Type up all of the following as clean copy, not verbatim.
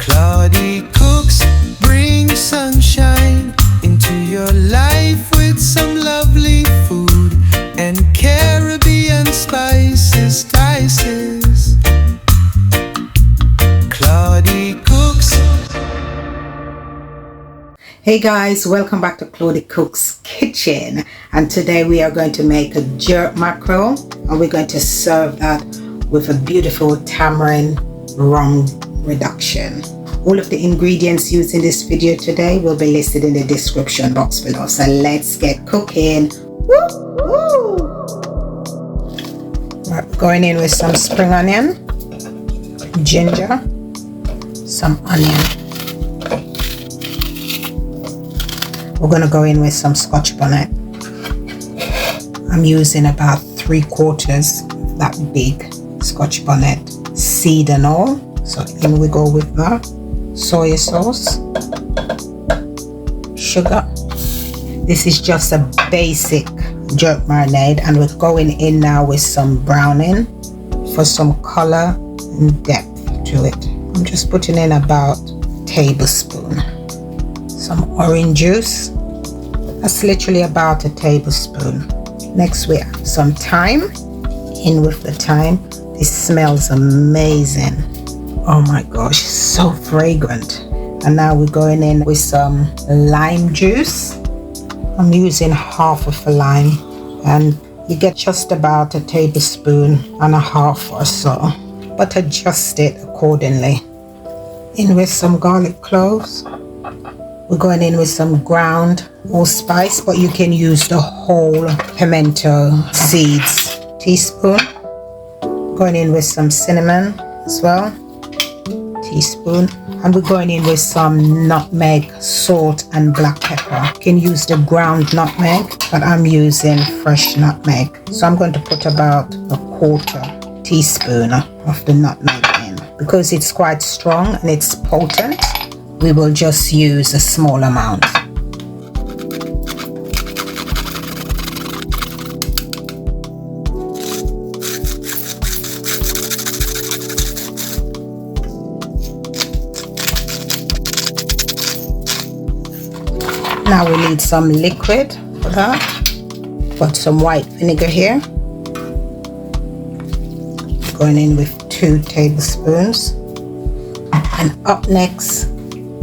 Cloudy cooks bring sunshine into your life with some lovely food and Caribbean spices, dices. Cloudy cooks. Hey guys, welcome back to Claudie Cook's Kitchen, and today we are going to make a jerk mackerel, and we're going to serve that with a beautiful tamarind rum reduction. All of the ingredients used in this video today will be listed in the description box below, so let's get cooking. Woo! Woo! Right, going in with some spring onion, ginger, some onion. We're going to go in with some scotch bonnet. I'm using about 3/4 of that big scotch bonnet, seed and all. So in we go with that. Soy sauce, sugar. This is just a basic jerk marinade, and we're going in now with some browning for some color and depth to it. I'm just putting in about a tablespoon. Some orange juice, that's literally about a tablespoon. Next we have some thyme. In with the thyme. This smells amazing. Oh my gosh, so fragrant. And now we're going in with some lime juice. I'm using half of a lime, and you get just about a tablespoon and a half or so, but adjust it accordingly. In with some garlic cloves. We're going in with some ground allspice, but you can use the whole pimento seeds. Teaspoon. Going in with some cinnamon as well. Teaspoon. And we're going in with some nutmeg, salt and black pepper. You can use the ground nutmeg, but I'm using fresh nutmeg. So I'm going to put about a 1/4 teaspoon of the nutmeg in. Because it's quite strong and it's potent, we will just use a small amount. Now we need some liquid for that. Got some white vinegar here. Going in with 2 tablespoons. And up next,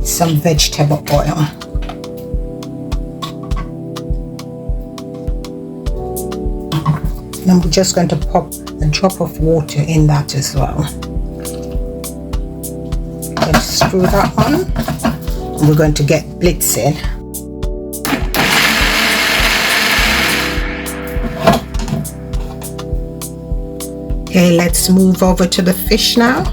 some vegetable oil. And we're just going to pop a drop of water in that as well. Let's screw that on. And we're going to get blitzing. Okay, let's move over to the fish now.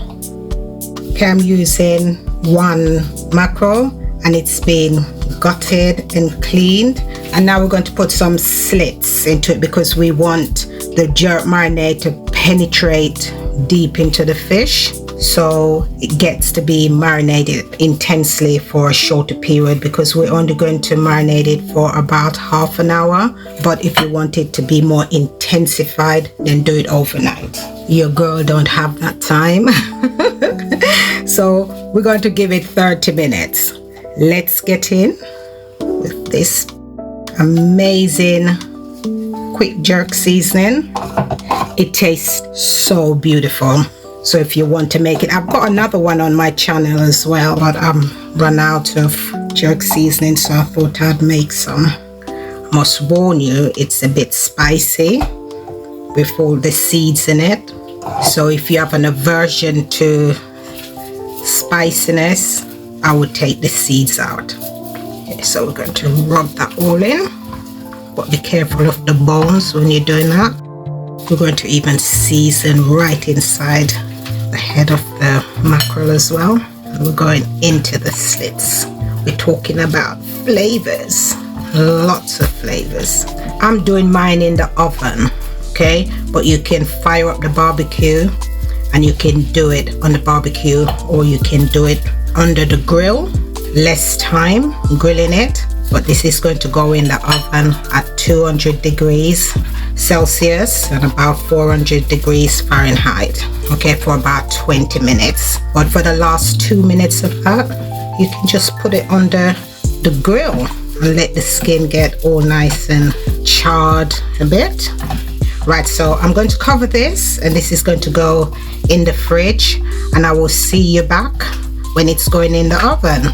Okay, I'm using 1 mackerel, and it's been gutted and cleaned. And now we're going to put some slits into it because we want the jerk marinade to penetrate deep into the fish, so it gets to be marinated intensely for a shorter period, because we're only going to marinate it for about half an hour. But if you want it to be more intensified, then do it overnight. Your girl don't have that time. So we're going to give it 30 minutes. Let's get in with this amazing quick jerk seasoning. It tastes so beautiful. So if you want to make it, I've got another one on my channel as well, but I'm run out of jerk seasoning, so I thought I'd make some. I must warn you, it's a bit spicy with all the seeds in it. So if you have an aversion to spiciness, I would take the seeds out. Okay, so we're going to rub that all in, but be careful of the bones when you're doing that. We're going to even season right inside the head of the mackerel as well, and we're going into the slits. We're talking about flavors, lots of flavors. I'm doing mine in the oven, okay, but you can fire up the barbecue, and you can do it on the barbecue, or you can do it under the grill. Less time grilling it, but this is going to go in the oven at 200 degrees. Celsius and about 400 degrees Fahrenheit, okay, for about 20 minutes. But for the last 2 minutes of that, you can just put it under the grill and let the skin get all nice and charred a bit. Right, so I'm going to cover this, and this is going to go in the fridge, and I will see you back when it's going in the oven.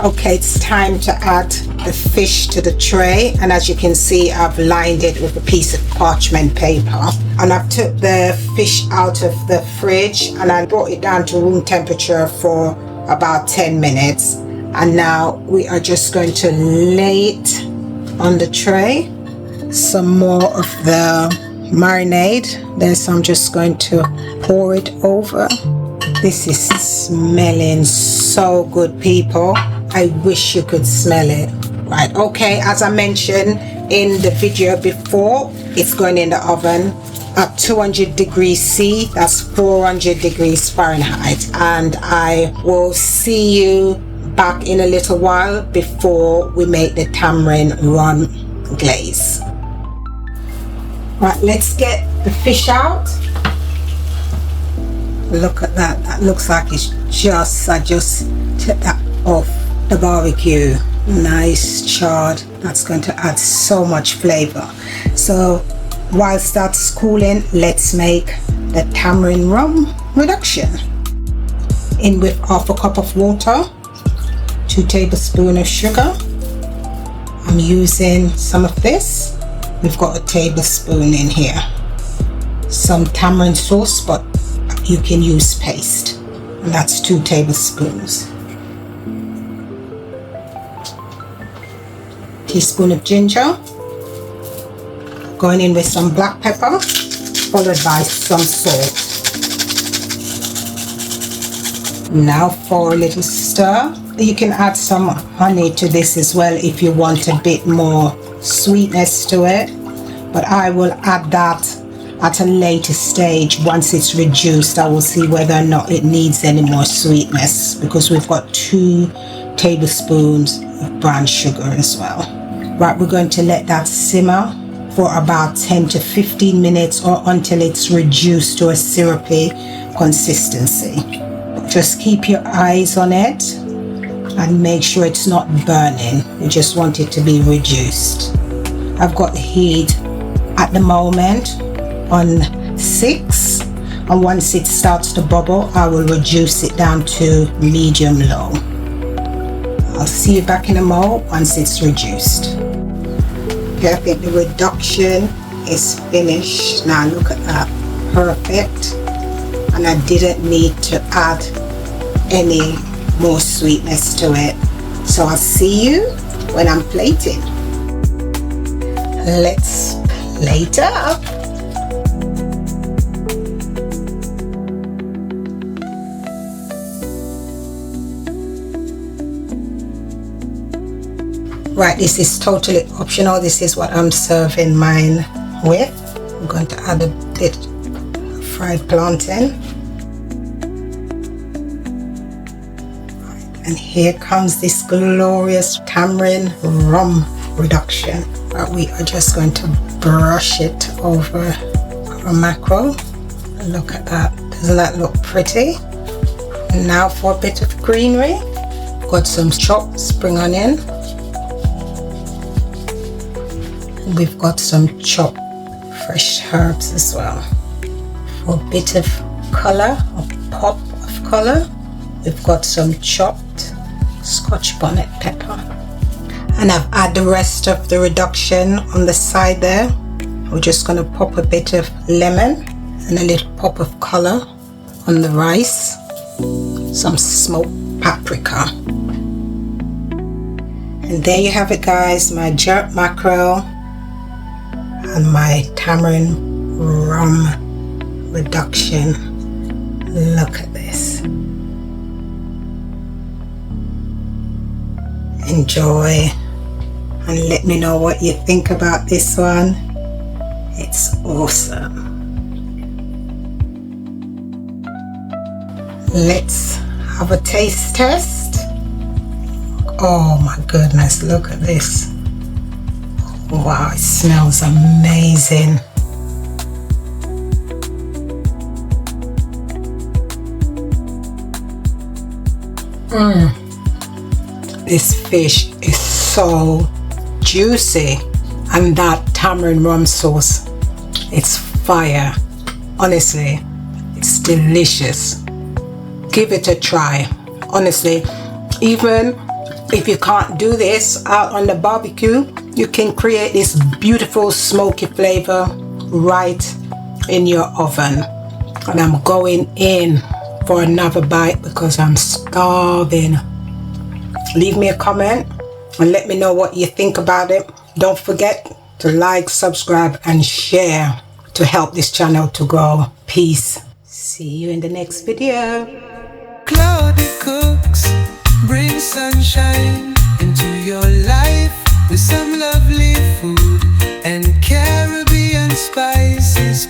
Okay, it's time to add the fish to the tray, and as you can see, I've lined it with a piece of parchment paper, and I've took the fish out of the fridge and I brought it down to room temperature for about 10 minutes. And now we are just going to lay it on the tray. Some more of the marinade. This I'm just going to pour it over. This is smelling so good, people. I wish you could smell it. Right, okay, as I mentioned in the video before, it's going in the oven at 200 degrees C, that's 400 degrees Fahrenheit, and I will see you back in a little while before we make the tamarind rum glaze. Right, let's get the fish out. Look at that, that looks like it's I just took that off the barbecue. Nice charred. That's going to add so much flavor. So whilst that's cooling, let's make the tamarind rum reduction. In with half a cup of water, 2 tablespoons of sugar. I'm using some of this. We've got a tablespoon in here. Some tamarind sauce, but you can use paste, and that's 2 tablespoons. Teaspoon of ginger. Going in with some black pepper, followed by some salt. Now for a little stir. You can add some honey to this as well if you want a bit more sweetness to it, but I will add that at a later stage. Once it's reduced, I will see whether or not it needs any more sweetness, because we've got 2 tablespoons of brown sugar as well. Right, we're going to let that simmer for about 10 to 15 minutes or until it's reduced to a syrupy consistency. Just keep your eyes on it and make sure it's not burning. You just want it to be reduced. I've got the heat at the moment on 6, and once it starts to bubble, I will reduce it down to medium low. I'll see you back in a moment once it's reduced. Okay, I think the reduction is finished. Now look at that, perfect. And I didn't need to add any more sweetness to it. So I'll see you when I'm plating. Let's plate up. Right, this is totally optional. This is what I'm serving mine with. I'm going to add a bit of fried plantain. Right, and here comes this glorious tamarind rum reduction. Right, we are just going to brush it over our mackerel. Look at that. Doesn't that look pretty? Now for a bit of greenery. Got some chopped spring onion. We've got some chopped fresh herbs as well. For a bit of color, a pop of color, we've got some chopped scotch bonnet pepper. And I've added the rest of the reduction on the side there. We're just going to pop a bit of lemon and a little pop of color on the rice. Some smoked paprika. And there you have it, guys, my jerk mackerel and my tamarind rum reduction. Look at this. Enjoy and let me know what you think about this one. It's awesome. Let's have a taste test. Oh my goodness, look at this. Wow, it smells amazing. This fish is so juicy, and that tamarind rum sauce, it's fire. Honestly, it's delicious. Give it a try. Honestly, even if you can't do this out on the barbecue, you can create this beautiful smoky flavor right in your oven. And I'm going in for another bite because I'm starving. Leave me a comment and let me know what you think about it. Don't forget to like, subscribe, and share to help this channel to grow. Peace. See you in the next video. Cloudy cooks bring sunshine into your life with some lovely food and Caribbean spices.